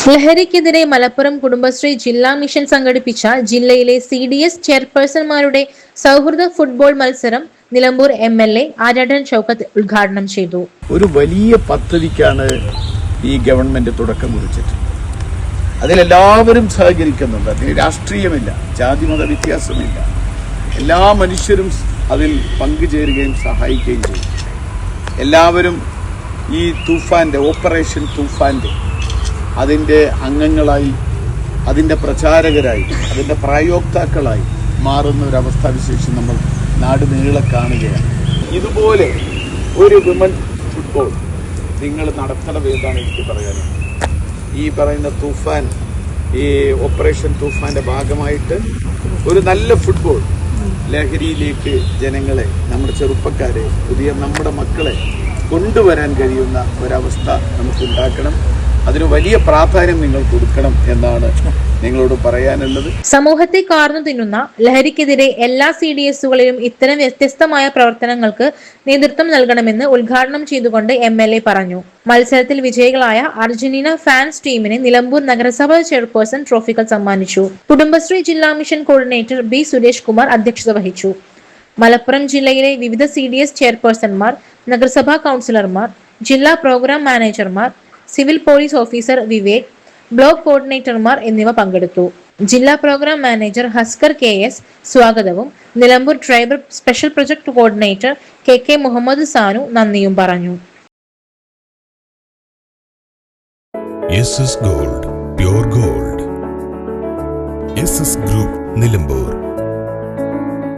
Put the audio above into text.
ലഹരിക്കെതിരെ മലപ്പുറം കുടുംബശ്രീ ജില്ലാ മിഷൻ സംഘടിപ്പിച്ച ജില്ലയിലെ CDS ചെയർപേഴ്സൺമാരുടെ സൗഹൃദ ഫുട്ബോൾ മത്സരം നിലമ്പൂർ MLA ആര്യാടൻ ഷൗക്കത്ത് ഉദ്ഘാടനം ചെയ്തു. ഒരു വലിയ പദ്ധതിക്കാണ് ഈ ഗവൺമെന്റ് തുടക്കം കുറിച്ചത്. അതിലെല്ലാവരും സഹകരിക്കുന്നുണ്ട്. അതിന് രാഷ്ട്രീയമില്ല, ജാതിമത വ്യത്യാസമില്ല. എല്ലാ മനുഷ്യരും അതിൽ പങ്കുചേരുകയും സഹായിക്കുകയും ചെയ്യും. എല്ലാവരും ഈ തൂഫാന്റെ ഓപ്പറേഷൻ തൂഫാന്റെ അതിൻ്റെ അംഗങ്ങളായി, അതിൻ്റെ പ്രചാരകരായി, അതിൻ്റെ പ്രായോക്താക്കളായി മാറുന്ന ഒരവസ്ഥാവിശേഷം നമ്മൾ നാട് നീളെ കാണുകയാണ്. ഇതുപോലെ ഒരു വിമൻ ഫുട്ബോൾ നിങ്ങൾ നടത്തണമെന്നാണ് എനിക്ക് പറയാനുള്ളത്. ഈ പറയുന്ന തൂഫാൻ, ഈ ഓപ്പറേഷൻ തൂഫാന്റെ ഭാഗമായിട്ട് ഒരു നല്ല ഫുട്ബോൾ ലഹരിയിലേക്ക് ജനങ്ങളെ, നമ്മുടെ ചെറുപ്പക്കാരെ, പുതിയ നമ്മുടെ മക്കളെ കൊണ്ടുവരാൻ കഴിയുന്ന ഒരവസ്ഥ നമുക്കുണ്ടാക്കണം. അതിന് വലിയ പ്രാധാന്യം നിങ്ങൾ കൊടുക്കണം എന്നാണ് നിങ്ങളോട് പറയാനുള്ളത്. സമൂഹത്തെ കാർന്നു തിന്നുന്ന ലഹരിക്കെതിരെ എല്ലാ CDSകളിലും ഇത്തരം വ്യത്യസ്തമായ പ്രവർത്തനങ്ങൾക്ക് നേതൃത്വം നൽകണമെന്ന് ഉദ്ഘാടനം ചെയ്തുകൊണ്ട് MLA പറഞ്ഞു. മത്സരത്തിൽ വിജയികളായ അർജന്റീന ഫാൻസ് ടീമിന് നിലമ്പൂർ നഗരസഭ ചെയർപേഴ്സൺ ട്രോഫികൾ സമ്മാനിച്ചു. കുടുംബശ്രീ ജില്ലാ mission coordinator B Suresh Kumar അധ്യക്ഷത വഹിച്ചു. മലപ്പുറം ജില്ലയിലെ വിവിധ CDS ചെയർപേഴ്സൺമാർ, നഗരസഭാ കൗൺസിലർമാർ, ജില്ലാ പ്രോഗ്രാം മാനേജർമാർ, civil police officer Vivek, block കോർഡിനേറ്റർമാർ എന്നിവ പങ്കെടുത്തു. ജില്ലാ പ്രോഗ്രാം മാനേജർ ഹസ്കർ KS സ്വാഗതവും Nilambur tribal special project coordinator KK Muhammad Sanu നന്ദിയും പറഞ്ഞു. SS Gold, Pure Gold. SS Group, Nilambur.